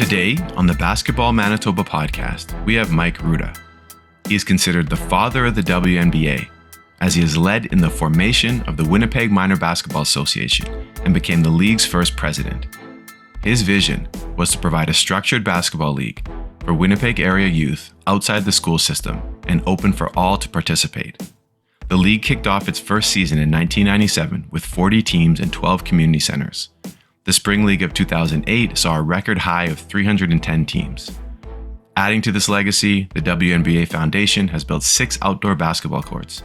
Today on the Basketball Manitoba podcast, we have Mike Ruta. He is considered the father of the WMBA, as he has led in the formation of the Winnipeg Minor Basketball Association and became the league's first president. His vision was to provide a structured basketball league for Winnipeg area youth outside the school system and open for all to participate. The league kicked off its first season in 1997 with 40 teams and 12 community centers. The Spring League of 2008 saw a record high of 310 teams. Adding to this legacy, the WMBA Foundation has built 6 outdoor basketball courts,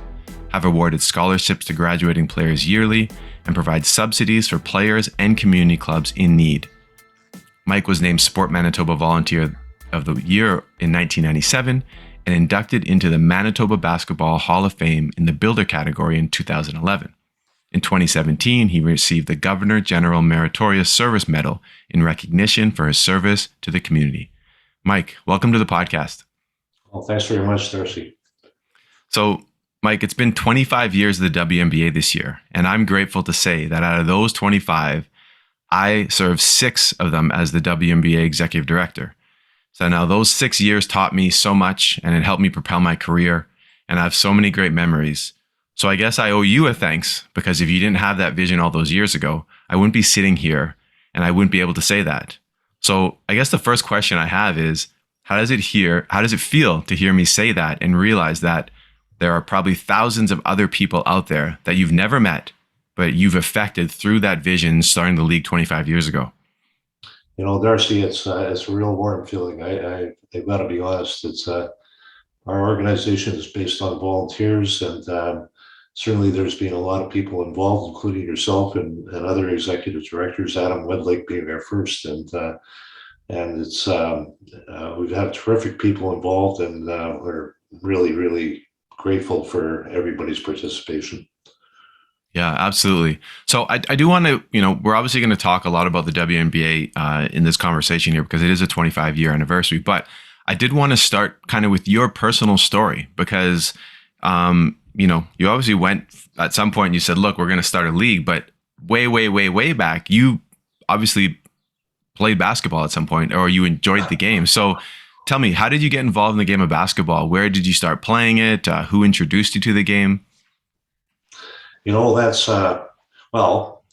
have awarded scholarships to graduating players yearly, and provides subsidies for players and community clubs in need. Mike was named Sport Manitoba Volunteer of the Year in 1997 and inducted into the Manitoba Basketball Hall of Fame in the Builder category in 2011. In 2017, he received the Governor General Meritorious Service Medal in recognition for his service to the community. Mike, welcome to the podcast. Well, thanks very much, Darcy. So, Mike, it's been 25 years of the WMBA this year, and I'm grateful to say that out of those 25, I served 6 of them as the WMBA Executive Director. So now those 6 years taught me so much, and it helped me propel my career, and I have so many great memories. So I guess I owe you a thanks, because if you didn't have that vision all those years ago, I wouldn't be sitting here and I wouldn't be able to say that. So I guess the first question I have is, how does it feel to hear me say that and realize that there are probably thousands of other people out there that you've never met, but you've affected through that vision starting the league 25 years ago? You know, Darcy, it's a real warm feeling. I've got to be honest. It's our organization is based on volunteers, and certainly there's been a lot of people involved, including yourself and other executive directors, Adam Wedlake being our first. And it's we've had terrific people involved, and we're really, really grateful for everybody's participation. Yeah, absolutely. So I do want to, we're obviously going to talk a lot about the WNBA in this conversation here because it is a 25-year anniversary. But I did want to start kind of with your personal story because, you obviously went at some point and you said, look, we're going to start a league. But way back, you obviously played basketball at some point or you enjoyed the game. So tell me, how did you get involved in the game of basketball? Where did you start playing it? Who introduced you to the game? You know, that's, well,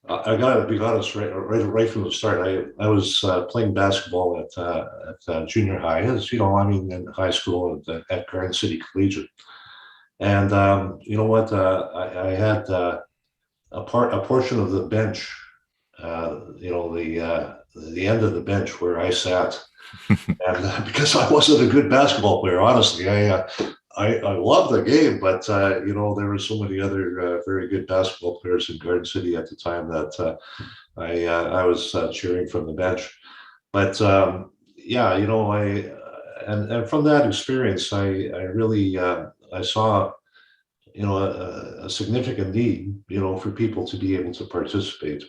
I got to be honest, right from the start. I was playing basketball at junior high, as you know, in high school at Garden City Collegiate. And you know what, I had a portion of the bench, the end of the bench where I sat. And because I wasn't a good basketball player, honestly, I loved the game, but there were so many other very good basketball players in Garden City at the time that I was cheering from the bench. But and from that experience, I really I saw a significant need for people to be able to participate.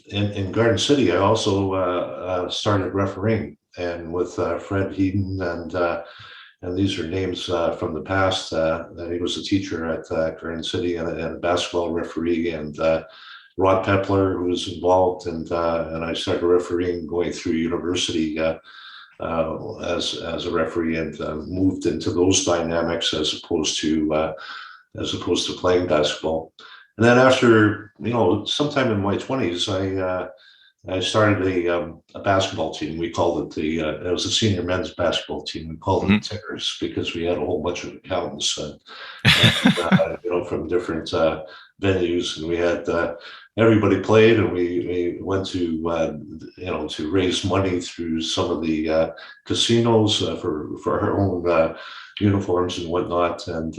In Garden City, I also started refereeing, and with Fred Heaton and these are names from the past. That he was a teacher at Garden City and a basketball referee, and Rod Pepler, who was involved, and I started refereeing going through university as a referee, and moved into those dynamics as opposed to playing basketball. And then after sometime in my 20s, I started a basketball team. We called it it was a senior men's basketball team. We called it Tickers because we had a whole bunch of accountants from different venues, and we had everybody played, and we went to raise money through some of the casinos for our own uniforms and whatnot, and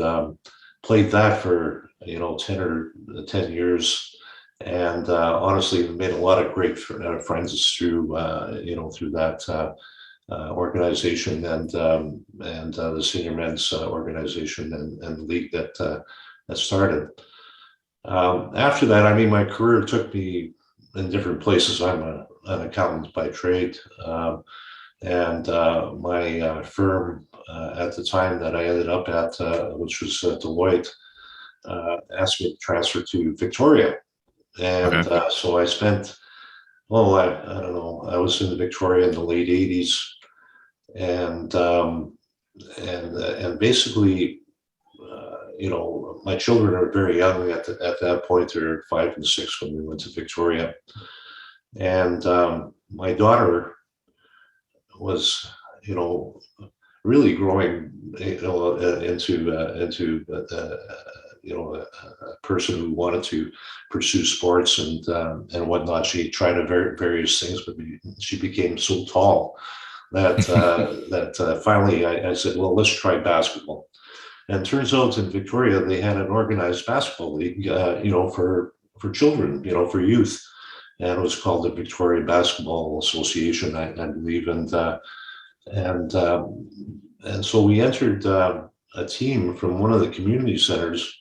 played that for 10 years. And honestly, made a lot of great friends through that organization and the senior men's organization and league that started. After that, my career took me in different places. I'm an accountant by trade, and my firm at the time that I ended up at, which was Deloitte, asked me to transfer to Victoria. And so I spent I don't know. I was in Victoria in the late '80s, and and basically, my children are very young at that point. They're 5 and 6 when we went to Victoria, and my daughter was, you know, really growing, a person who wanted to pursue sports and whatnot. She tried various things, but she became so tall that finally I said, well, let's try basketball. And it turns out in Victoria they had an organized basketball league, for children, for youth, and it was called the Victoria Basketball Association, I believe, and and so we entered a team from one of the community centers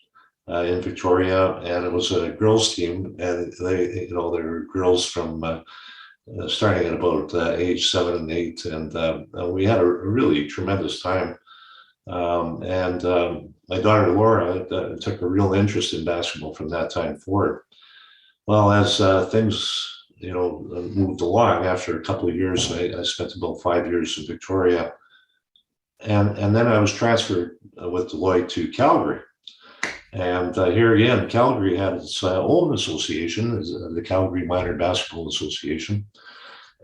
in Victoria, and it was a girls team, and they were girls from starting at about age 7 and 8, and we had a really tremendous time. And My daughter Laura took a real interest in basketball from that time forward. Well, as things moved along, after a couple of years, I spent about 5 years in Victoria, and then I was transferred with Deloitte to Calgary. And here again, Calgary had its own association, the Calgary Minor Basketball Association,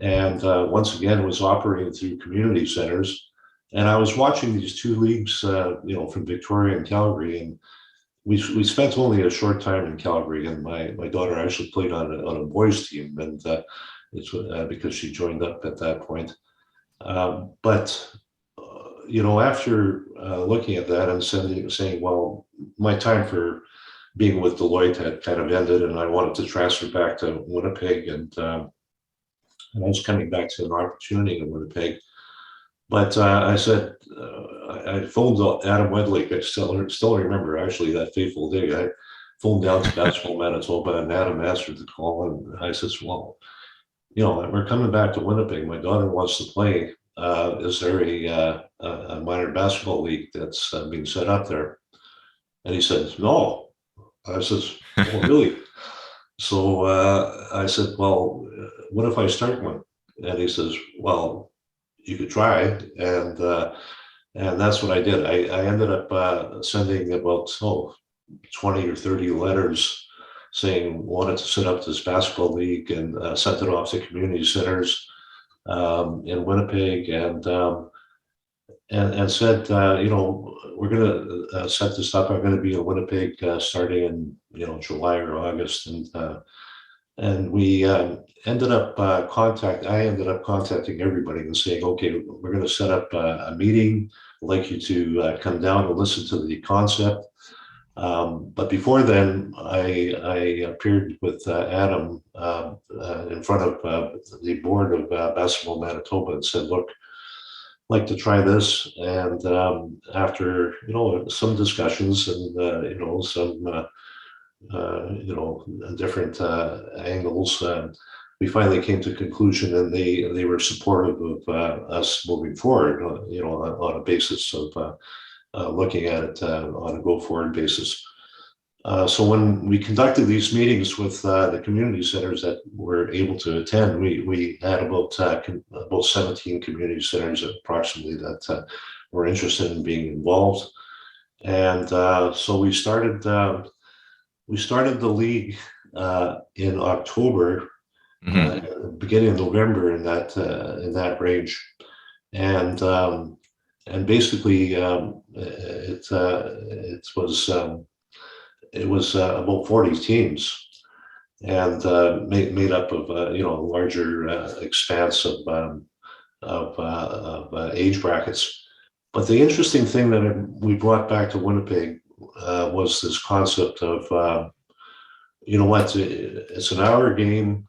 and once again, it was operating through community centers. And I was watching these two leagues, from Victoria and Calgary, and we spent only a short time in Calgary, and my daughter actually played on a boys team, and it's because she joined up at that point. But after looking at that and saying, well, my time for being with Deloitte had kind of ended, and I wanted to transfer back to Winnipeg, and I was coming back to an opportunity in Winnipeg. But I said, I phoned Adam Wedlake. I still remember actually that fateful day. I phoned down to Basketball Manitoba, and Adam answered the call, and I said, well, we're coming back to Winnipeg. My daughter wants to play. Is there a minor basketball league that's being set up there? And he said, no. I says, oh, really? So I said, well, what if I start one? And he says, well, you could try, and that's what I did. I ended up sending about 20 or 30 letters saying wanted to set up this basketball league, and sent it off to community centers in Winnipeg, and said, we're going to set this up. I'm going to be in Winnipeg starting in July or August, and we ended up I ended up contacting everybody and saying, okay, we're going to set up a meeting. I'd like you to come down and listen to the concept. But before then, I appeared with Adam in front of the board of Basketball Manitoba and said, look, I'd like to try this. And after some discussions and some different angles, we finally came to a conclusion, and they were supportive of us moving forward, on a basis of looking at it on a go-forward basis. So when we conducted these meetings with the community centers that were able to attend, we had about 17 community centers approximately that were interested in being involved. And so we started the league in October, beginning of November, in that range, and basically it was about 40 teams, and made up of a larger expanse of age brackets. But the interesting thing that we brought back to Winnipeg was this concept of, it's an hour game.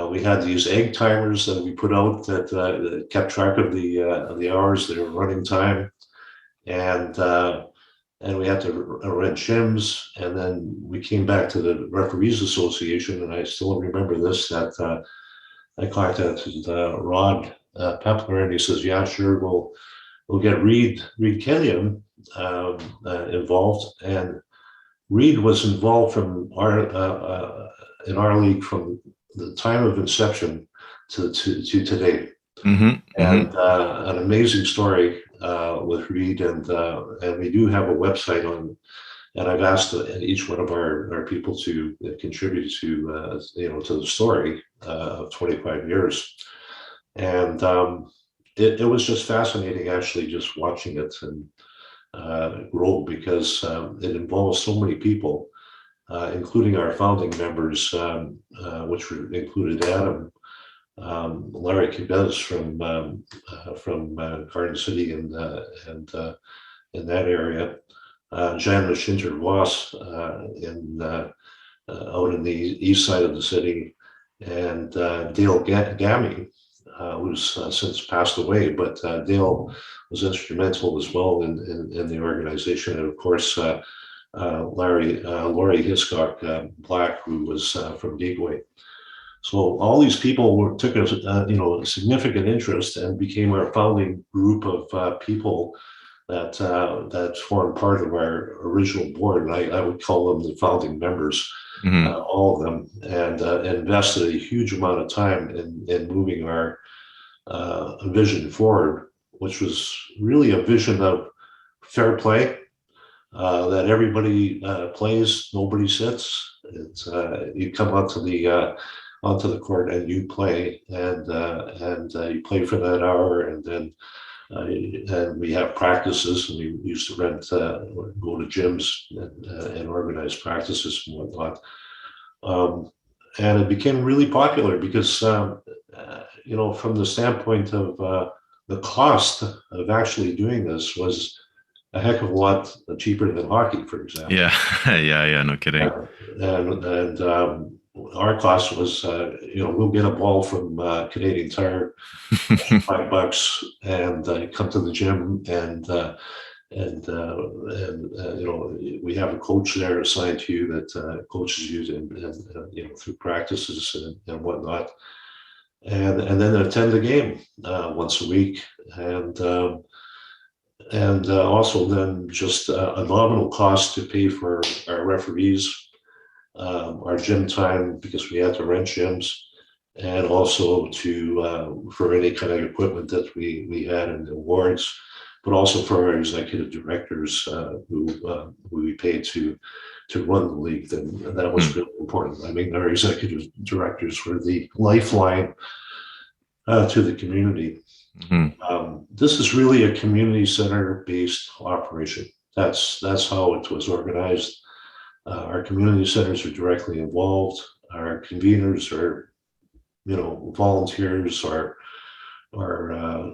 We had these egg timers that we put out that kept track of the hours, the running time, and we had to rent shims. And then we came back to the Referees Association, and I still remember this, that I contacted Rod Pepler, and he says, yeah, sure, we'll get Reed Kenyon involved. And Reed was involved from in our league from the time of inception to today. Mm-hmm. Mm-hmm. And an amazing story with Reed, and we do have a website on. And I've asked each one of our people to contribute to to the story of 25 years, and it was just fascinating actually just watching it and grow, because it involves so many people, including our founding members, which included Adam, Larry Cabez from Garden City and in that area, Jan Machinter Voss in out in the east side of the city, and Dale Gammy, who's since passed away, but Dale was instrumental as well in the organization, and of course Laurie Hiscock Black, who was from Gateway. So all these people took a significant interest and became our founding group of people that formed part of our original board. And I would call them the founding members, all of them, and invested a huge amount of time in moving our vision forward, which was really a vision of fair play, that everybody plays, nobody sits. It's you come onto the court and you play, and you play for that hour, and then and we have practices, and we used to go to gyms and organize practices and whatnot. And it became really popular because, from the standpoint of the cost of actually doing this was a heck of a lot cheaper than hockey, for example. Yeah, yeah, no kidding. And our cost was, we'll get a ball from Canadian Tire, $5, and come to the gym, and we have a coach there assigned to you that coaches you and through practices and whatnot, and then attend the game once a week, and also then just a nominal cost to pay for our referees, our gym time, because we had to rent gyms, and also for any kind of equipment that we had in the awards, but also for our executive directors who we paid to run the league. And that was really important. I mean, our executive directors were the lifeline to the community. This is really a community center based operation. That's how it was organized. Our community centers are directly involved. Our conveners are, volunteers. Our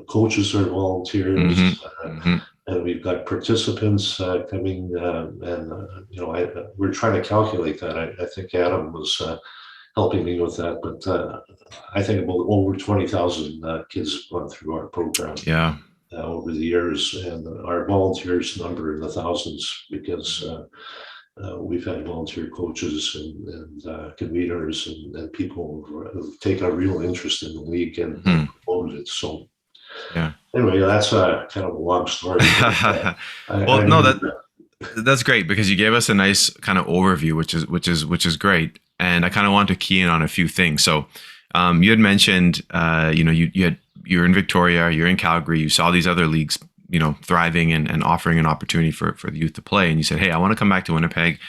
coaches are volunteers, and we've got participants coming. We're trying to calculate that. I think Adam was helping me with that, but I think about over 20,000 kids have gone through our program. Yeah. Over the years, and our volunteers number in the thousands, because we've had volunteer coaches and conveners and people who've taken a real interest in the league and promoted it. So, yeah. Anyway, that's kind of a long story. That's great, because you gave us a nice kind of overview, which is great. And I kind of want to key in on a few things. So, you had mentioned, you're in Victoria, you're in Calgary, you saw these other leagues, thriving and offering an opportunity for the youth to play. And you said, hey, I want to come back to Winnipeg.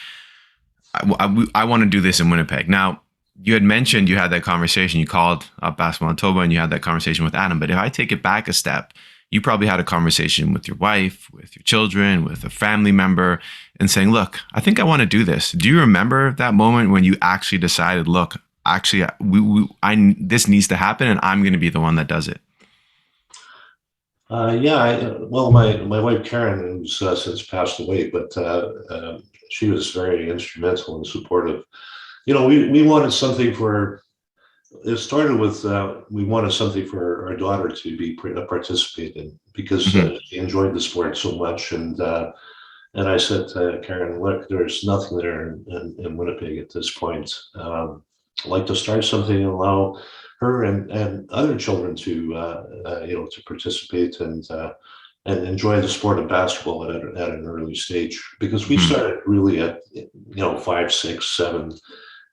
I want to do this in Winnipeg. Now, you had mentioned you had that conversation. You called up Basketball Manitoba and you had that conversation with Adam. But if I take it back a step, you probably had a conversation with your wife, with your children, with a family member, and saying, look, I think I want to do this. Do you remember that moment when you actually decided, look, actually, this needs to happen, and I'm going to be the one that does it? My wife Karen, who's since passed away, but she was very instrumental and supportive. We wanted something for. It started with we wanted something for our daughter to participate in, because she enjoyed the sport so much, and I said to Karen, look, there's nothing there in Winnipeg at this point. I'd like to start something and allow her and other children to participate and enjoy the sport of basketball at an early stage, because we started really at 5, 6, 7,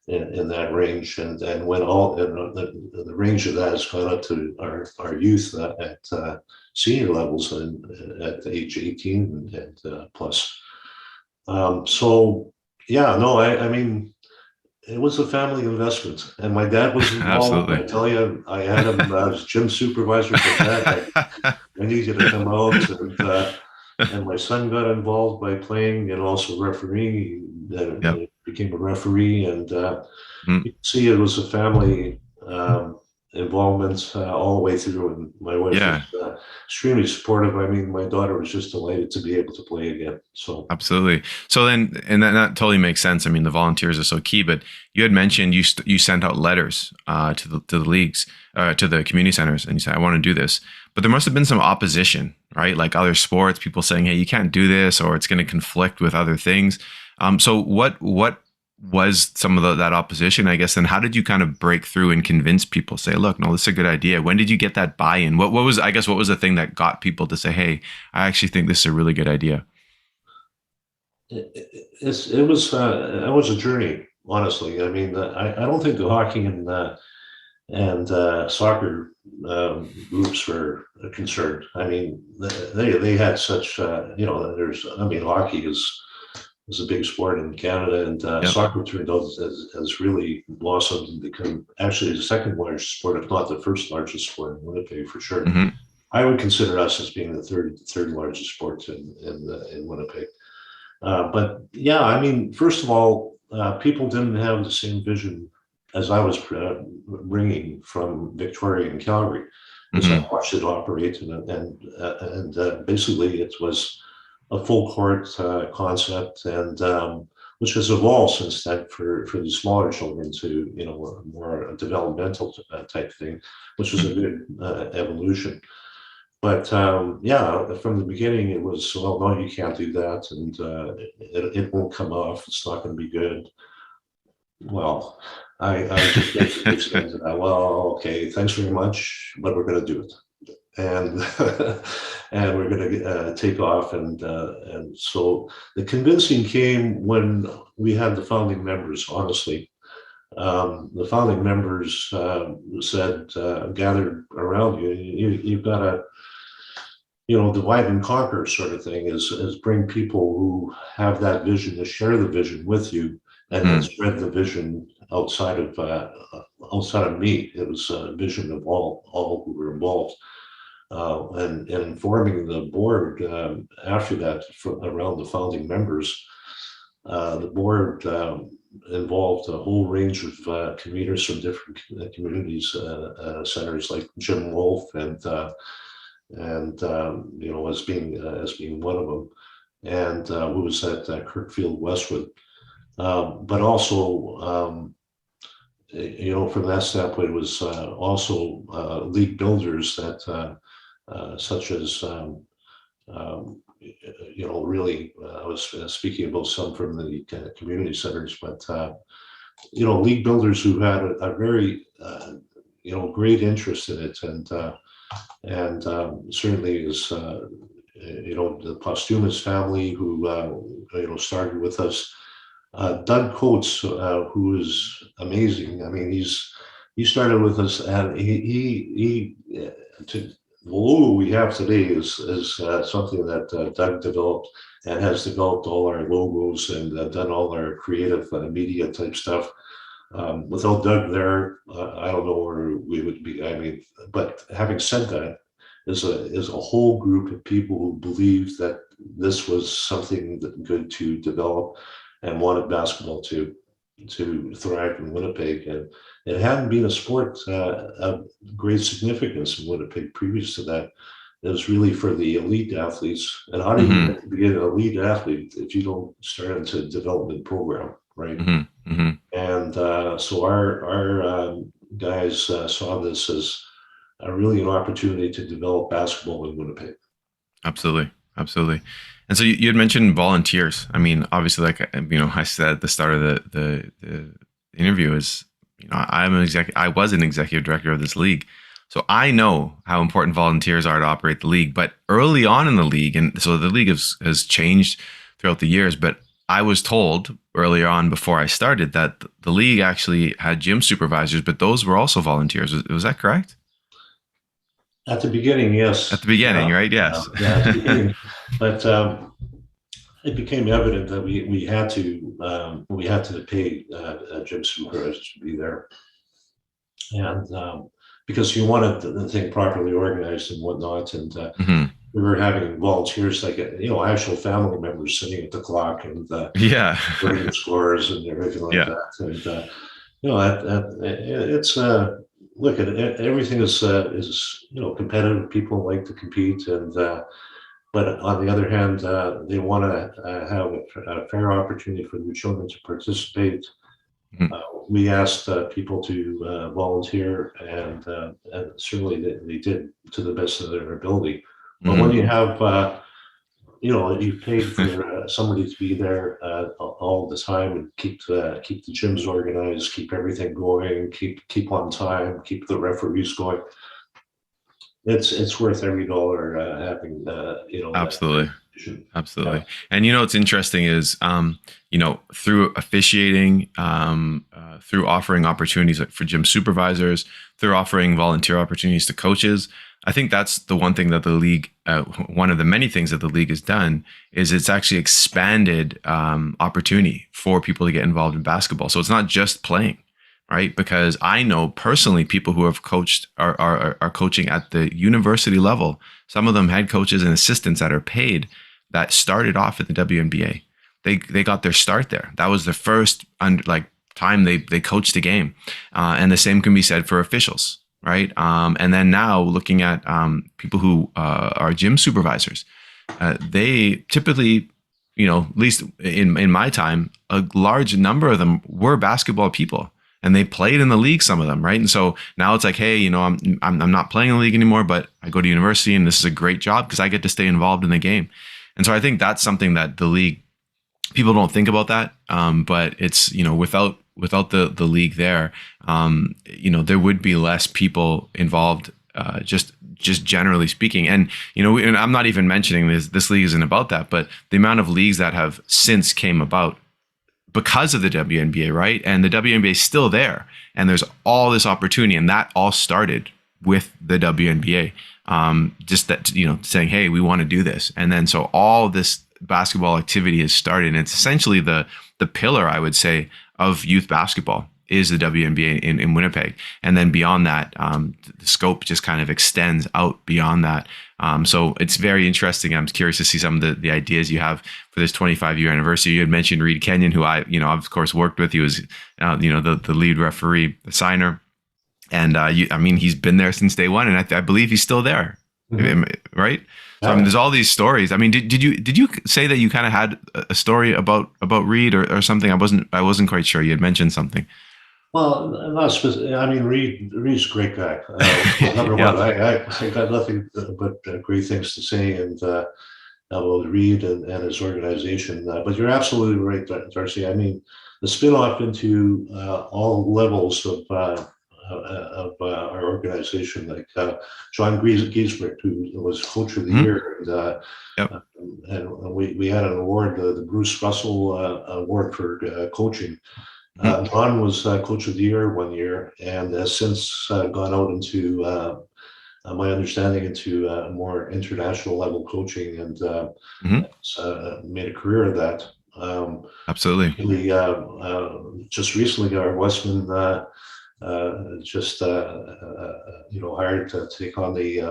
in that range, and when the range of that has gone up to our youth at senior levels and at age 18 and plus. So yeah, no, I mean, it was a family investment, and my dad was involved. I Absolutely. tell you, I had him as gym supervisor for that. I need you to come out, and my son got involved by playing and also refereeing. Yep. Became a referee, and Mhm. you can see it was a family involvement all the way through. And my wife Yeah. was extremely supportive. I mean, my daughter was just delighted to be able to play again. So Absolutely. So then, and that totally makes sense. I mean, the volunteers are so key. But you had mentioned you sent out letters to the leagues, to the community centers, and you said, "I want to do this." But there must have been some opposition, right? Like other sports, people saying, "Hey, you can't do this," or it's going to conflict with other things. So what was some of that opposition, I guess, and how did you kind of break through and convince people? Say, "Look, no, this is a good idea." When did you get that buy-in? What was, I guess, what was the thing that got people to say, "Hey, I actually think this is a really good idea"? it was a journey, honestly. I mean, I don't think the hockey and soccer groups were concerned. I mean, they had such there's I mean, hockey is a big sport in Canada, and Yep. soccer turned out has really blossomed and become actually the second largest sport, if not the first largest sport in Winnipeg for sure. Hmm. I would consider us as being the third largest sport in Winnipeg. But yeah, I mean, first of all, people didn't have the same vision as I was bringing from Victoria and Calgary, as I Hmm. watched it operate, and basically it was a full court concept, and which has evolved since then for the smaller children to a more developmental type thing, which was a good evolution. But yeah, from the beginning, it was, well, no, you can't do that, and it won't come off. It's not going to be good. Well, I just basically said, well, okay, thanks very much, but we're going to do it, and and we're going to take off, and so the convincing came when we had the founding members. Honestly, the founding members said, gathered around you. You've got to divide and conquer sort of thing is bring people who have that vision to share the vision with you, and then Hmm. spread the vision outside of me. It was a vision of all who were involved, and informing the board after that around the founding members. The board involved a whole range of commuters from different communities, centers like Jim Wolfe and as being one of them, and who was at Kirkfield Westwood. But also, from that standpoint, it was also league builders that, such as, really, I was speaking about some from the community centers, but league builders who had a very, great interest in it, and certainly is the Posthumous family who started with us. Doug Coates, who is amazing. I mean, he started with us, and the logo we have today is something that Doug developed, and has developed all our logos and done all our creative media type stuff. Without Doug there, I don't know where we would be. I mean, but having said that, is a whole group of people who believed that this was something that good to develop, and wanted basketball to thrive in Winnipeg. And it hadn't been a sport of great significance in Winnipeg previous to that. It was really for the elite athletes. And how do you Hmm. get to be an elite athlete if you don't start into a development program, right? Hmm. Hmm. And so our guys saw this as really an opportunity to develop basketball in Winnipeg. Absolutely. Absolutely. And so you had mentioned volunteers. I mean, obviously, like, I said at the start of the interview, is, I was an executive director of this league. So I know how important volunteers are to operate the league. But early on in the league, and so the league has changed throughout the years, but I was told earlier on before I started that the league actually had gym supervisors, but those were also volunteers. Was that correct? At the beginning, At the yes. beginning, right? Yes. Yeah, at the beginning. But it became evident that we had to pay gym supervisors to be there, and because you wanted the thing properly organized and whatnot, and Hmm. we were having volunteers like actual family members sitting at the clock and Yeah. writing scores and everything like Yeah. that, and it's look at it, everything is competitive. People like to compete, and but on the other hand, they want to have a fair opportunity for their children to participate. Mhm. Uh, we asked people to volunteer, and certainly they did to the best of their ability. But when Mhm. you have, you paid for somebody to be there all the time and keep the gyms organized, keep everything going, keep on time, keep the referees going. It's worth every dollar having that Absolutely. vision. Yeah. Absolutely. And what's interesting is, through officiating, through offering opportunities for gym supervisors, through offering volunteer opportunities to coaches, I think that's the one thing that the league, one of the many things that the league has done is it's actually expanded opportunity for people to get involved in basketball. So it's not just playing, right? Because I know personally people who have coached are coaching at the university level. Some of them head coaches and assistants that are paid that started off at the WNBA. They got their start there. That was the first time they coached a game, and the same can be said for officials, right? And then now looking at people who are gym supervisors, they typically, at least in my time, a large number of them were basketball people. And they played in the league, some of them, right? And so now it's like, hey, I'm not playing in the league anymore, but I go to university, and this is a great job because I get to stay involved in the game. And so I think that's something that the league, people don't think about that, but it's without the league there, there would be less people involved, just generally speaking. And and I'm not even mentioning this league isn't about that, but the amount of leagues that have since came about because of the WNBA, right? And the WNBA is still there, and there's all this opportunity, and that all started with the WNBA. Just that, saying, hey, we want to do this, and then so all this basketball activity has started, and it's essentially the pillar, I would say, of youth basketball is the WNBA in Winnipeg. And then beyond that, the scope just kind of extends out beyond that. So it's very interesting. I'm curious to see some of the ideas you have for this 25-year anniversary. You had mentioned Reed Kenyon, who I've of course worked with. He was, the lead referee, the signer. And he's been there since day one, and I believe he's still there, Mhm. right? So Yeah. there's all these stories. Did you say that you kind of had a story about Reed or something? I wasn't quite sure. You had mentioned something. Well, not specific. I mean, Reed's a great guy. Number one, Yeah. I got nothing but great things to say and about Reed and his organization. But you're absolutely right, Darcy. I mean, the spin-off into all levels of our organization, like John Giesbrecht, who was coach of the Mhm. year, Yep. and we had an award, the Bruce Russell Award for coaching. Mhm. John was coach of the year one year, and has since gone out into my understanding into more international level coaching, and Mhm. made a career of that. Absolutely. We just recently got our Westman just hired to take on the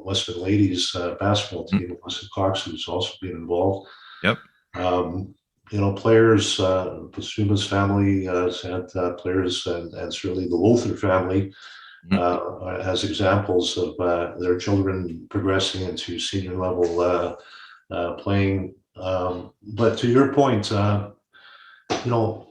Westman ladies basketball Mhm. team. Weston Cox, who's also been involved. Yep. Um, players, Pasuma's family has had players, and certainly the Lothar family Mhm. as examples of their children progressing into senior level playing. But to your point, you know,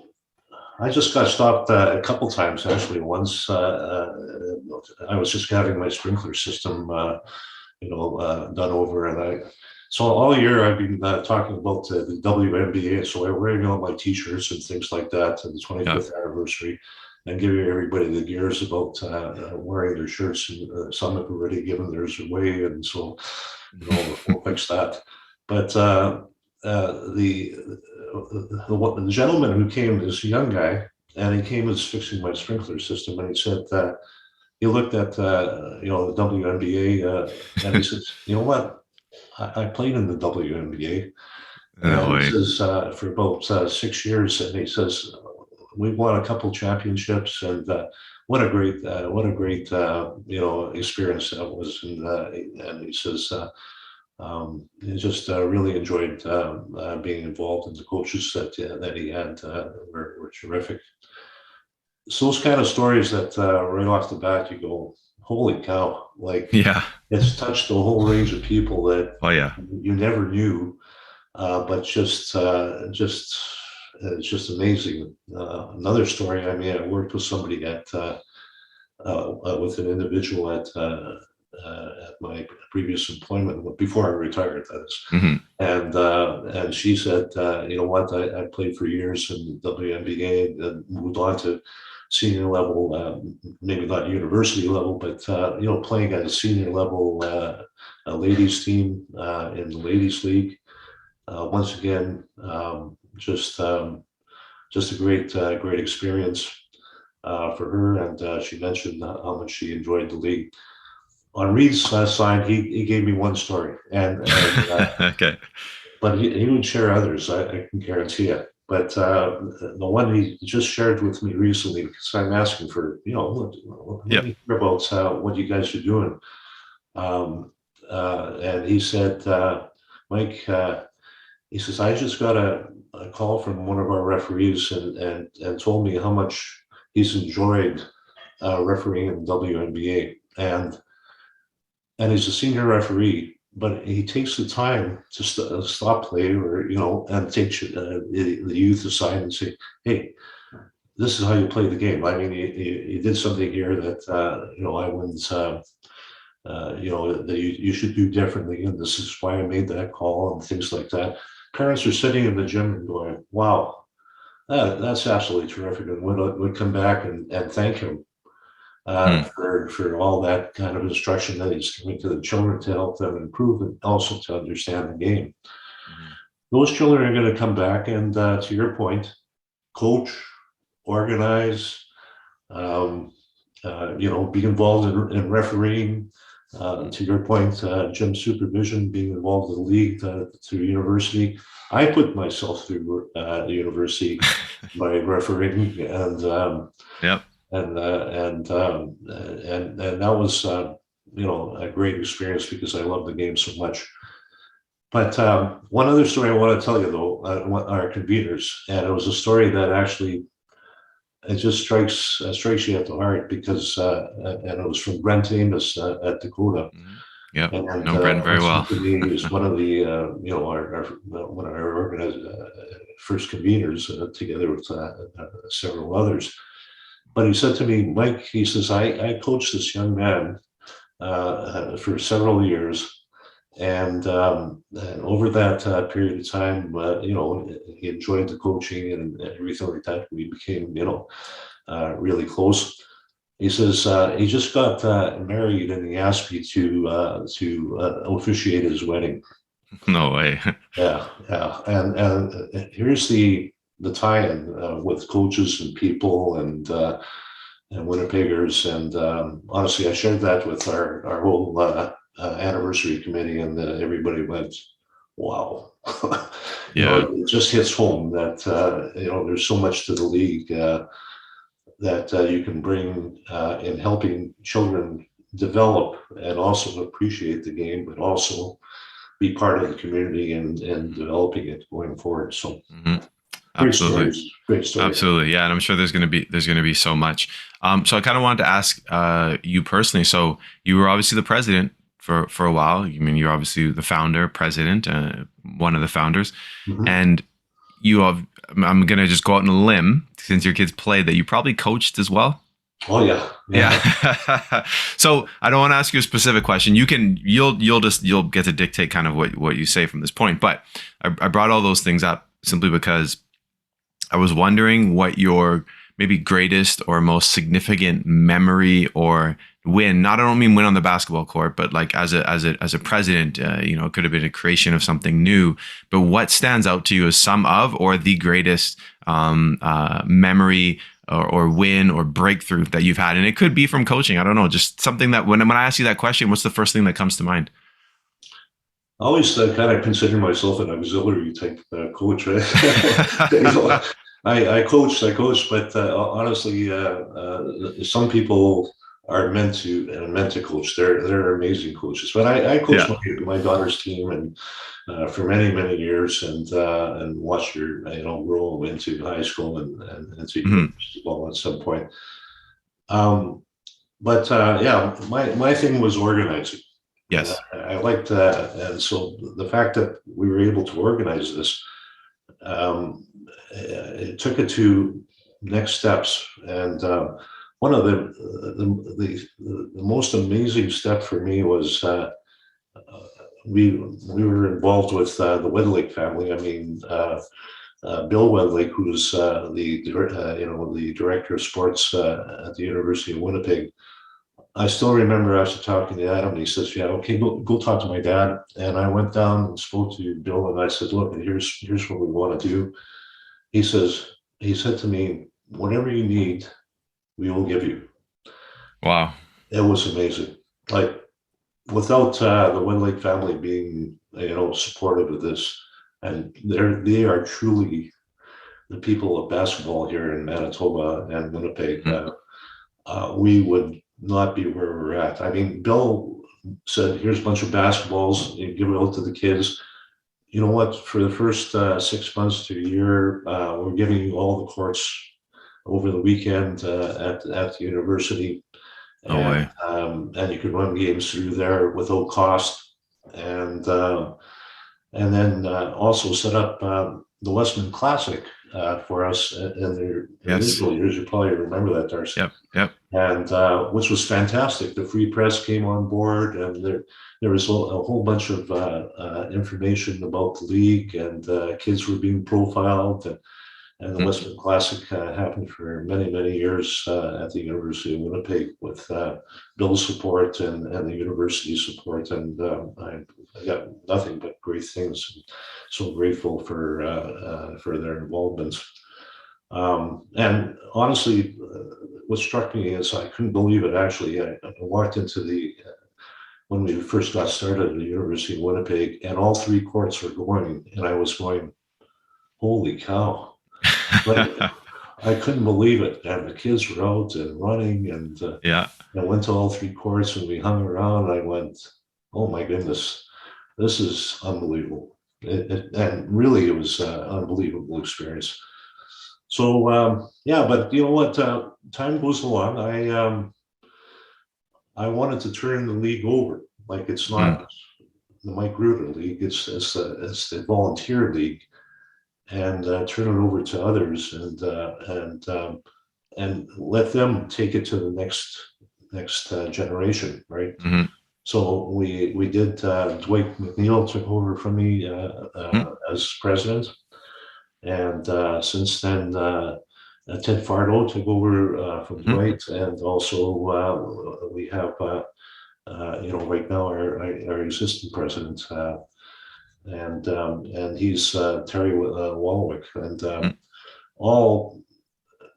I just got stopped a couple times actually. Once I was just having my sprinkler system, done over, and so all year I've been talking about the WMBA. So I'm wearing all my T-shirts and things like that, and the Yep. 25th anniversary, and giving everybody the gears about wearing their shirts. And some have already given theirs away, and so we'll fix that. But the gentleman who came, this young guy, and he came as fixing my sprinkler system, and he said he looked at the WNBA, and he says, you know what, I played in the WNBA, No and he way. says for about 6 years, and he says we won a couple championships, and what a great experience that was, and he says. He just really enjoyed being involved, and the coaches that he had were terrific. So those kind of stories that right off the bat you go, holy cow! Like Yeah. it's touched a whole range of people that Oh yeah. you never knew, but it's just amazing. Another story. I mean, I worked with somebody with an individual at my previous employment before I retired, that is. Hmm. And she said, you know what, I played for years in WNBA and moved on to senior level, maybe not university level, but playing at a senior level, a ladies team in the ladies league. Once again, just a great experience for her, and she mentioned how much she enjoyed the league. On Reed's side, he gave me one story, Okay. but he would share others. I can guarantee it. But the one he just shared with me recently, because I'm asking for, let Yep. me hear about what you guys are doing. And he said, Mike, he says, I just got a call from one of our referees and told me how much he's enjoyed refereeing in the WNBA. And he's a senior referee, but he takes the time to stop play, or and take the youth aside and say, "Hey, this is how you play the game." I mean, he did something here that I wouldn't, that you should do differently, and this is why I made that call, and things like that. Parents are sitting in the gym and going, "Wow, that's absolutely terrific," and would come back and thank him for all that kind of instruction that he's giving to the children to help them improve and also to understand the game. Mhm. Those children are going to come back and, to your point, coach, organize, be involved in refereeing. To your point, gym supervision, being involved in the league through university. I put myself through the university by refereeing, Yep. and that was a great experience because I love the game so much. But one other story I want to tell you, though, our conveners, and it was a story that actually it just strikes you at the heart, because and it was from Brent Amos at Dakota. Mhm. Yep. And Know Brent very well. to me, is one of the one of our first conveners, together with several others. But he said to me, Mike, he says, I coached this young man for several years. And over that period of time, he enjoyed the coaching and everything like that. We became, really close. He says he just got married, and he asked me to officiate his wedding. No way. Yeah, yeah. And here's the tie-in with coaches and people and Winnipeggers. And honestly, I shared that with our whole anniversary committee, and everybody went, wow. Yeah. It just hits home that there's so much to the league that you can bring in helping children develop and also appreciate the game, but also be part of the community and developing it going forward. So Mhm. great Absolutely. stories, great stories. Absolutely. Yeah. And I'm sure there's going to be so much. So I kind of wanted to ask you personally. So you were obviously the president for a while. I mean, you're obviously the founder, president, one of the founders, Mhm. and I'm going to just go out on a limb, since your kids played, that you probably coached as well. Oh yeah. Yeah. So I don't want to ask you a specific question. You'll get to dictate kind of what you say from this point. But I brought all those things up simply because I was wondering what your maybe greatest or most significant memory or win. Not, I don't mean win on the basketball court, but like as a president, it could have been a creation of something new. But what stands out to you as some of, or the greatest memory or win or breakthrough that you've had? And it could be from coaching. I don't know, just something that when I ask you that question, what's the first thing that comes to mind? I always kind of consider myself an auxiliary type coach, right? I coach, but honestly, some people are meant to coach. They're amazing coaches. But I coached my daughter's team and for many years, and watched her grow into high school and into university ball at some point. But my thing was organizing. Yes. I liked that, and so the fact that we were able to organize this, it took it to next steps. And one of the most amazing step for me was we were involved with the Wedlake family. I mean, Bill Wedlake, who's the director of sports at the University of Winnipeg. I still remember after talking to Adam, he says, "Yeah, okay, go talk to my dad." And I went down and spoke to Bill, and I said, "Look, here's what we want to do." He said to me, "Whatever you need, we will give you." Wow. It was amazing. Like, without the Winlake family being, supportive of this, and they are truly the people of basketball here in Manitoba and Winnipeg, we would not be where we're at. I mean, Bill said, "Here's a bunch of basketballs, you give it out to the kids. You know what? For the first 6 months to a year, we're giving you all the courts over the weekend at the university, and you can run games through there without cost, and then also set up the Westman Classic for us in the initial years. You probably remember that, Darcy. Yep. And which was fantastic. The Free Press came on board, and there was a whole bunch of information about the league, and kids were being profiled, and the Westman Classic happened for many years at the University of Winnipeg with Bill's support and the university support, and I got nothing but great things. So grateful for their involvement. And honestly, what struck me is I couldn't believe it. Actually, I walked into when we first got started at the University of Winnipeg, and all three courts were going, and I was going, "Holy cow!" But I couldn't believe it. And the kids were out and running, and I went to all three courts, and we hung around. And I went, "Oh my goodness, this is unbelievable!" And really, it was an unbelievable experience. So but you know what? Time goes along. I wanted to turn the league over. Like, it's not the Mike Ruta League; it's the volunteer league, and turn it over to others, and let them take it to the next generation, right? So we did. Dwight McNeil took over from me as president. And since then, Ted Fardo took over from Dwight, and also we have, right now our existing president, and he's Terry Wallwick, and all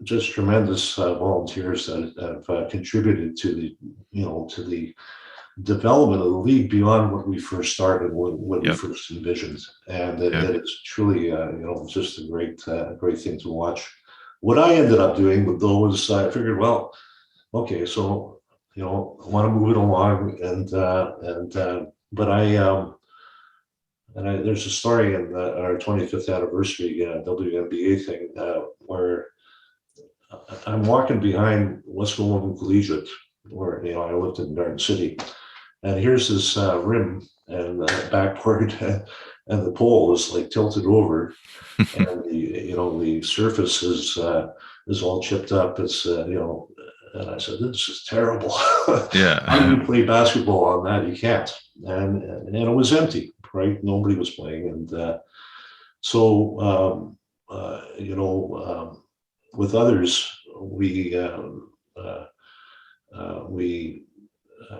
just tremendous volunteers that have contributed to the development of the league beyond what we first started, what we first envisioned, and it is truly, just a great thing to watch. What I ended up doing with those, I figured, well, okay, so I want to move it along, but there's a story in our 25th anniversary WMBA thing where I'm walking behind what's going on collegiate, where I lived in Garden City. And here's this rim and backboard, and the pole is like tilted over, and the surface is all chipped up. It's and I said, "This is terrible." How do you play basketball on that? You can't. And it was empty, right? Nobody was playing, and so with others, we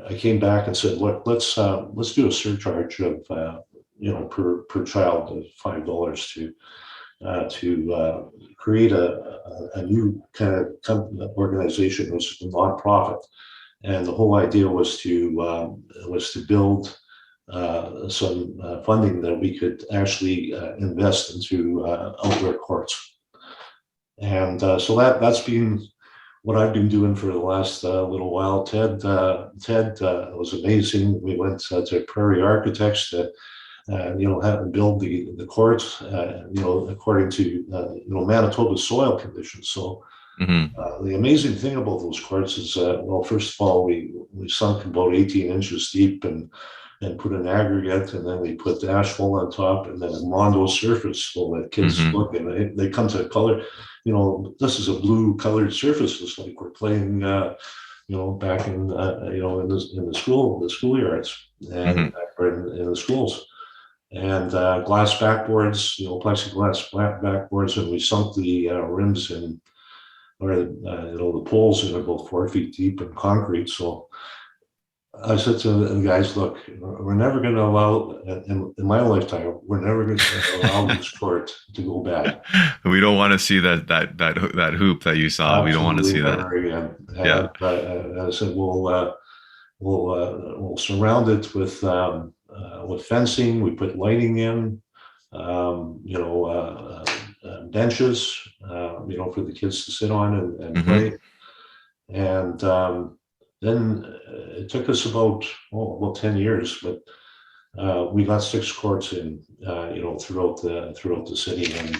I came back and said, let's do a surcharge of per child of $5 to create a new kind of organization. It was a nonprofit, and the whole idea was to build some funding that we could actually invest into outdoor courts. And so that's been what I've been doing for the last little while. Ted was amazing. We went to Prairie Architects to have to build the courts, according to Manitoba soil conditions. So the amazing thing about those courts is, well, first of all, we sunk about 18 inches deep and put an aggregate, and then we put the asphalt on top, and then a Mondo surface so that kids look and they come to color. This is a blue colored surface. It's like we're playing, back in the schoolyards and or in the schools. And glass backboards, plexiglass backboards, and we sunk the rims in, or the poles in about 4 feet deep in concrete. So I said to the guys, look, we're never going to allow, in my lifetime, we're never going to allow this court to go bad. We don't want to see that hoop that you saw. Absolutely, we don't want to see that again. And I said, we'll surround it with fencing. We put lighting in, benches, for the kids to sit on and play. And then it took us about 10 years, but we got 6 courts in, throughout the city, and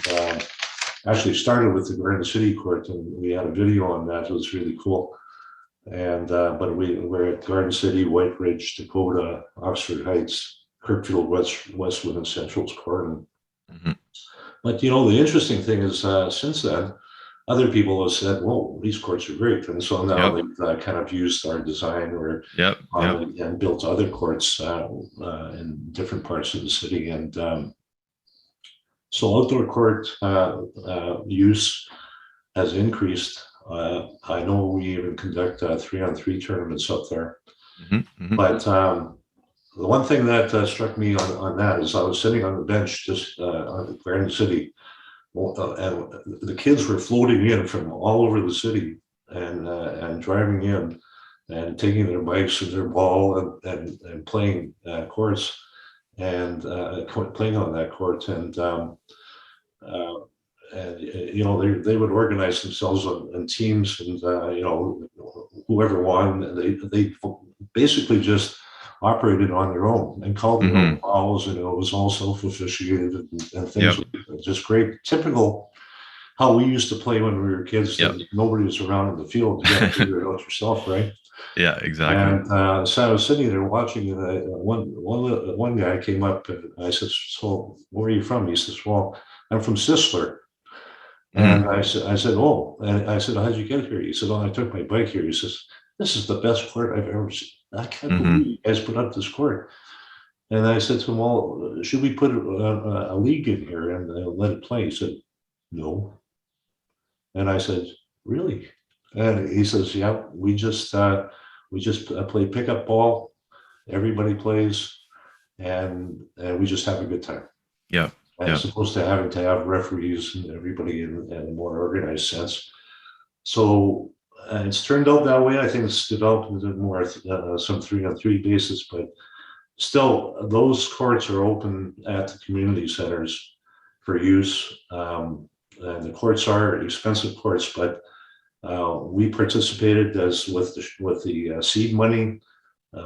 actually started with the Garden City court, and we had a video on that. It was really cool. And but we're at Garden City, White Ridge, Dakota, Oxford Heights, Kirkfield, Westwood, and Central's Court. But the interesting thing is, since then, other people have said, "Well, these courts are great," and so now they've kind of used our design and built other courts in different parts of the city. And so outdoor court use has increased. I know we even conduct 3-on-3 tournaments up there. But the one thing that struck me on that is I was sitting on the bench just on Garden City. And the kids were floating in from all over the city and driving in and taking their bikes and their ball and playing courts and playing on that court. And they would organize themselves in teams, and whoever won, they basically just operated on their own and called their own fouls, and it was all self-officiated and things just great. Typical how we used to play when we were kids. Nobody was around in the field. You got to figure it out yourself, right? Yeah, exactly. And so I was sitting there watching, and one guy came up, and I said, "So where are you from?" He says, "Well, I'm from Sisler." And I said, "Oh," and I said, "How'd you get here?" He said, "Oh, I took my bike here." He says, "This is the best court I've ever seen. I can't believe you guys put up this court." And I said to him, "Well, should we put a league in here and let it play?" He said, "No." And I said, "Really?" And he says, "Yeah, we just play pickup ball. Everybody plays, and we just have a good time." As opposed to having to have referees and everybody in a more organized sense. So it's turned out that way. I think it's developed into more some 3-on-3 basis, but still, those courts are open at the community centers for use. And the courts are expensive courts, but we participated with the seed money.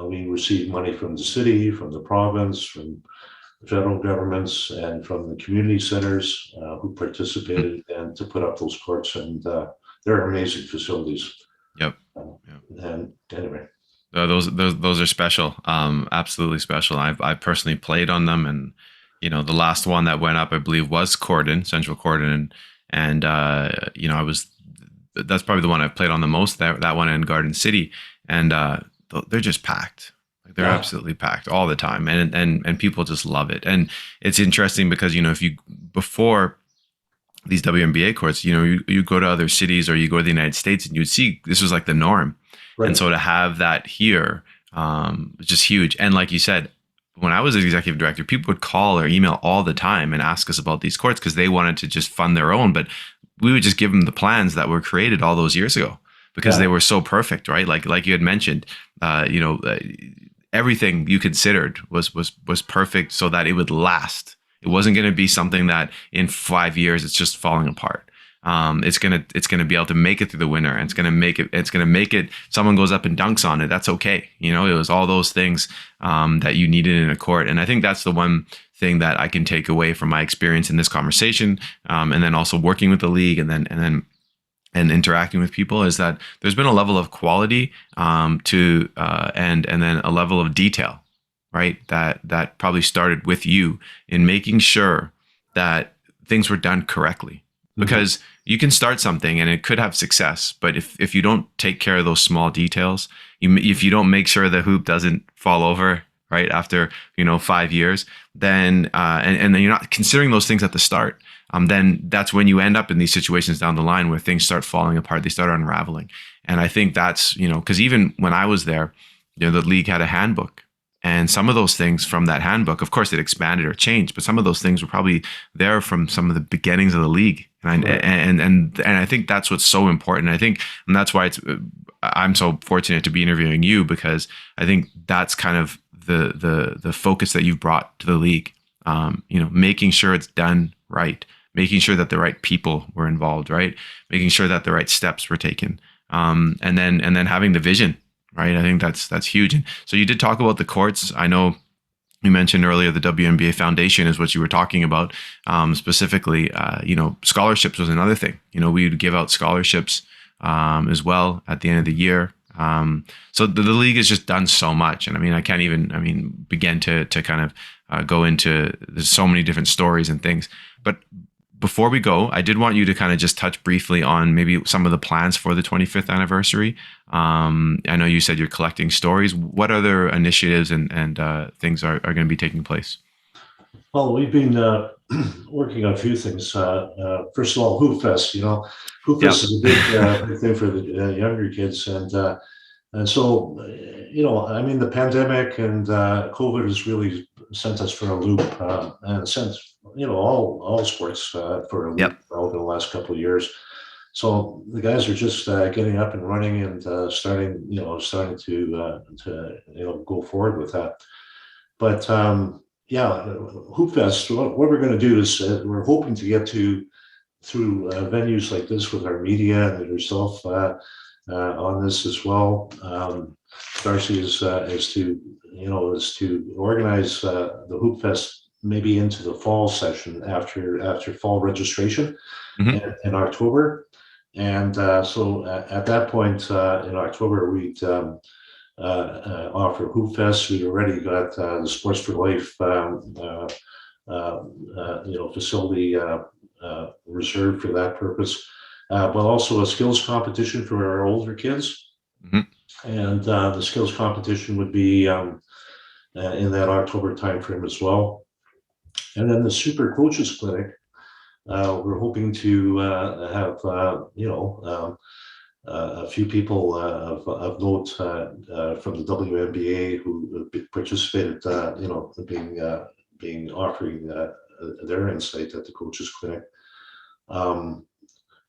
We received money from the city, from the province, from the federal governments, and from the community centers who participated and to put up those courts. And they're amazing facilities. And anyway, those are special. Absolutely special. I personally played on them, and the last one that went up, I believe, was Central Corden, and that's probably the one I've played on the most. That one in Garden City, and they're just packed. They're absolutely packed all the time, and people just love it. And it's interesting because if you before these WMBA courts, you go to other cities or you go to the United States, and you'd see this was like the norm. Right. And so to have that here Just huge. And like you said, when I was executive director, people would call or email all the time and ask us about these courts because they wanted to just fund their own. But we would just give them the plans that were created all those years ago because they were so perfect, right? Like you had mentioned, everything you considered was perfect so that it would last. It wasn't going to be something that in 5 years it's just falling apart. It's gonna be able to make it through the winter, and it's gonna make it. Someone goes up and dunks on it. That's okay. It was all those things that you needed in a court, and I think that's the one thing that I can take away from my experience in this conversation, and then also working with the league, and interacting with people is that there's been a level of quality and then a level of detail, right? That probably started with you in making sure that things were done correctly. Because you can start something and it could have success, but if you don't take care of those small details, if you don't make sure the hoop doesn't fall over right after 5 years, then and then you're not considering those things at the start, then that's when you end up in these situations down the line where things start falling apart, they start unraveling. And I think that's because even when I was there, the league had a handbook. And some of those things from that handbook, of course, it expanded or changed, but some of those things were probably there from some of the beginnings of the league. And I think that's what's so important. And that's why I'm so fortunate to be interviewing you, because I think that's kind of the focus that you've brought to the league. Making sure it's done right, making sure that the right people were involved, right, making sure that the right steps were taken, and then having the vision. Right. I think that's huge. And so you did talk about the courts. I know you mentioned earlier the WMBA Foundation is what you were talking about specifically. Scholarships was another thing. We would give out scholarships as well at the end of the year. So the league has just done so much. And I can't even begin to kind of go into, there's so many different stories and things. But before we go, I did want you to kind of just touch briefly on maybe some of the plans for the 25th anniversary. I know you said you're collecting stories. What other initiatives and things are going to be taking place? Well, we've been working on a few things. First of all, Hoop Fest. Hoop Fest is a big thing for the younger kids, and so the pandemic and COVID has really sent us for a loop, and sent all sports for a loop over the last couple of years. So the guys are just getting up and running and starting to go forward with that. But Hoop Fest. What we're going to do is we're hoping to get to through venues like this with our media and yourself on this as well. Darcy is to organize the Hoop Fest maybe into the fall session after fall registration in October. And so at that point in October, we'd offer Hoop Fest. We've already got the Sports for Life facility reserved for that purpose, but also a skills competition for our older kids. And the skills competition would be in that October timeframe as well. And then the Super Coaches Clinic, we're hoping to have a few people of note from the WMBA who participated, being offering their insight at the Coaches Clinic.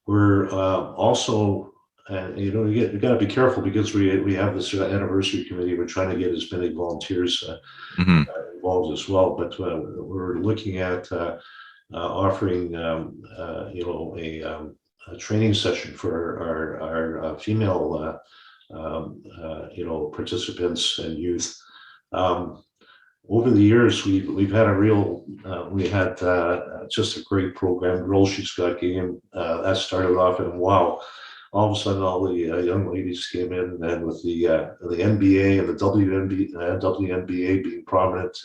We're also, you got to be careful because we have this anniversary committee. We're trying to get as many volunteers involved as well, but we're looking at offering a training session for our female participants and youth. Over the years, we've had just a great program. Girl She's Got Game that started off, and wow, all of a sudden all the young ladies came in, and with the NBA and the WNBA being prominent,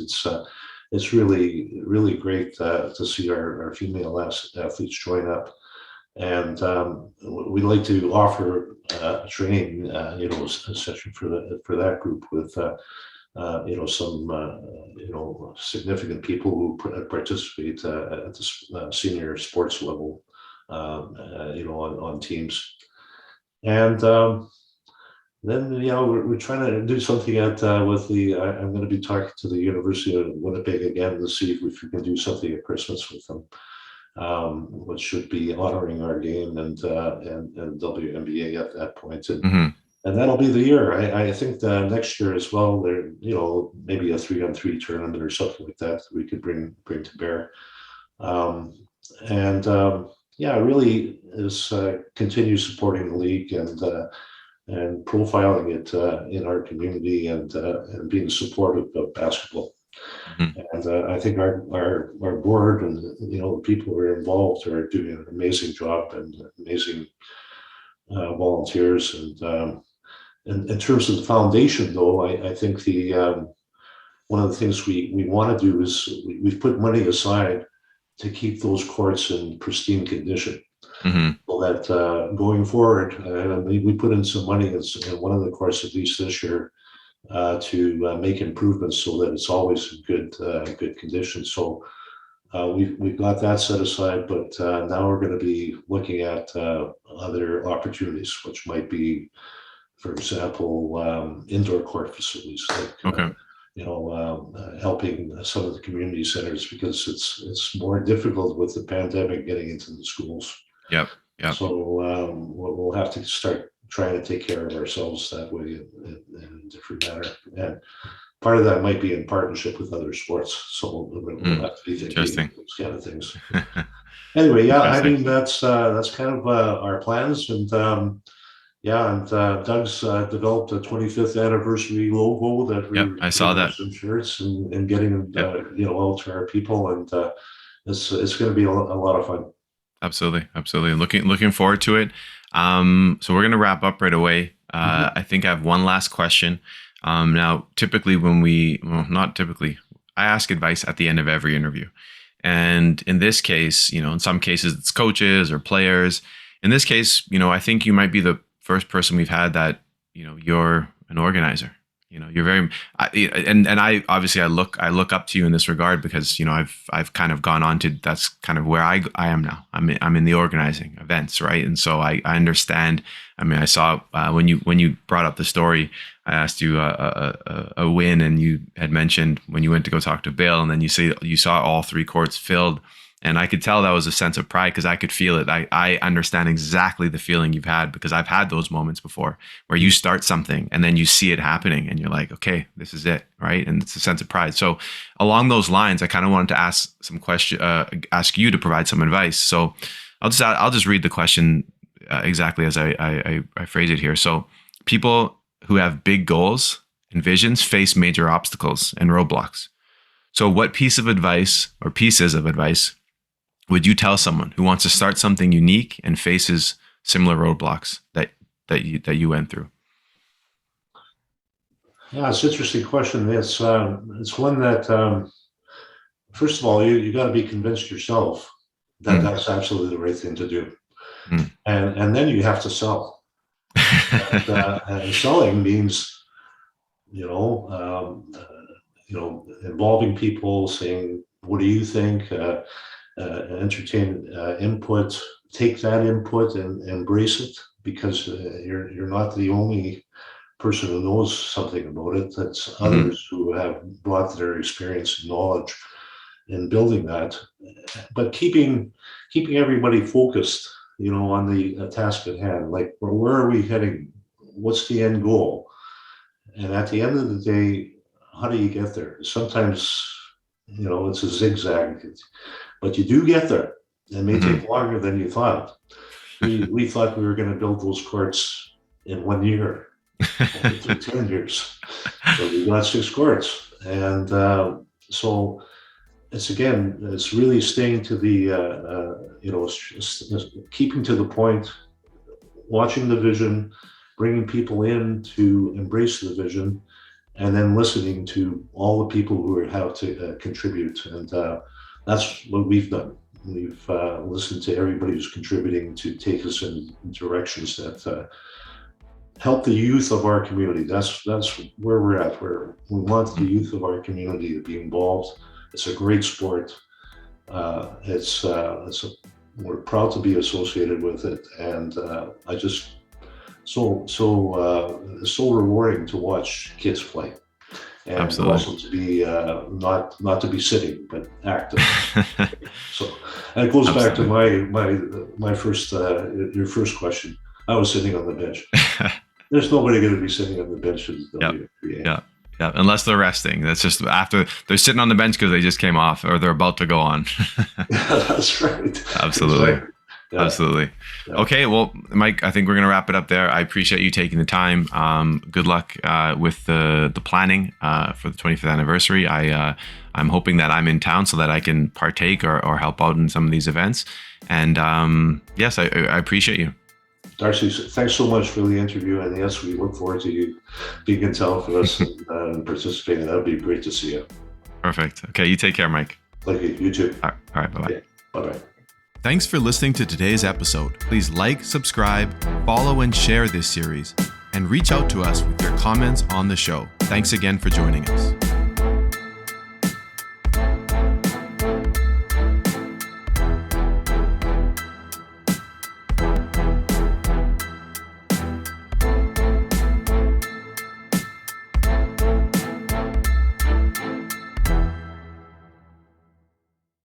it's really great to see our female athletes join up. And we'd like to offer a training, session for that group with some significant people who participate at the senior sports level, on teams. And Then, we're trying to do something with I'm going to be talking to the University of Winnipeg again to see if we can do something at Christmas with them, which should be honoring our game and WMBA at that point. Mm-hmm. And that'll be the year. I think the next year as well, there, maybe a 3-on-3 tournament or something like that we could bring to bear. Really is continue supporting the league and profiling it in our community and being supportive of basketball. Mm-hmm. And I think our board and the people who are involved are doing an amazing job and amazing volunteers. And in terms of the foundation, though, I think one of the things we want to do is we've put money aside to keep those courts in pristine condition. Mm-hmm. So that going forward, we put in some money in one of the courts, at least this year, to make improvements so that it's always in good condition. So we've got that set aside, but now we're going to be looking at other opportunities, which might be, for example, indoor court facilities, like helping some of the community centers, because it's more difficult with the pandemic getting into the schools. Yep. So we'll have to start trying to take care of ourselves that way in a different manner. And part of that might be in partnership with other sports. So we'll have to be thinking those kind of things. Anyway, I mean, that's kind of our plans. And Doug's developed a 25th anniversary logo that I saw that. Some shirts and getting them out to our people, and it's going to be a lot of fun. Absolutely. Looking forward to it. So we're going to wrap up right away. I think I have one last question. Now, typically not typically, I ask advice at the end of every interview. And in this case, in some cases it's coaches or players. In this case, I think you might be the first person we've had that, you're an organizer. You're very, I obviously I look up to you in this regard because, I've kind of gone on to, that's kind of where I am now. I'm in the organizing events, right? And so I understand. I mean, I saw when you brought up the story, I asked you a win, and you had mentioned when you went to go talk to Bill, and then you saw all 3 courts filled. And I could tell that was a sense of pride because I could feel it. I understand exactly the feeling you've had, because I've had those moments before where you start something and then you see it happening and you're like, okay, this is it, right? And it's a sense of pride. So along those lines, I kind of wanted to ask you to provide some advice. So I'll just read the question exactly as I phrase it here. So people who have big goals and visions face major obstacles and roadblocks. So what pieces of advice would you tell someone who wants to start something unique and faces similar roadblocks that you went through? Yeah, it's an interesting question. It's one that, first of all, you got to be convinced yourself that that's absolutely the right thing to do, and then you have to sell. And selling means, involving people, saying, "What do you think?" Entertain input, take that input and embrace it, because you're not the only person who knows something about it. That's others who have brought their experience and knowledge in building that, but keeping everybody focused, on the task at hand. Like, where are we heading? What's the end goal? And at the end of the day, how do you get there? Sometimes, it's a zigzag. But you do get there. It may take longer than you thought. We thought we were going to build those courts in 1 year. It took 10 years. So we got 6 courts. And so it's really staying to the, keeping to the point, watching the vision, bringing people in to embrace the vision, and then listening to all the people who have to contribute. And that's what we've done. We've listened to everybody who's contributing to take us in directions that help the youth of our community. That's where we're at. We want the youth of our community to be involved. It's a great sport. We're proud to be associated with it, and I just so rewarding to watch kids play, and Absolutely. also to be not to be sitting but active. So, and it goes back to my first your first question. I was sitting on the bench. There's nobody going to be sitting on the bench in the WMBA. Yeah. Yeah, unless they're resting. That's just after they're sitting on the bench because they just came off or they're about to go on. That's right. Absolutely. Exactly. Yeah. Absolutely. Yeah. Okay, well, Mike, I think we're going to wrap it up there. I appreciate you taking the time. Good luck with the planning for the 25th anniversary. I'm hoping that I'm in town so that I can partake or help out in some of these events. And yes, I appreciate you. Darcy, thanks so much for the interview. And yes, we look forward to you being in town for us and participating. That would be great to see you. Perfect. Okay, you take care, Mike. Thank you. You too. All right. Bye-bye. Yeah. Bye-bye. Thanks for listening to today's episode. Please like, subscribe, follow, and share this series. And reach out to us with your comments on the show. Thanks again for joining us.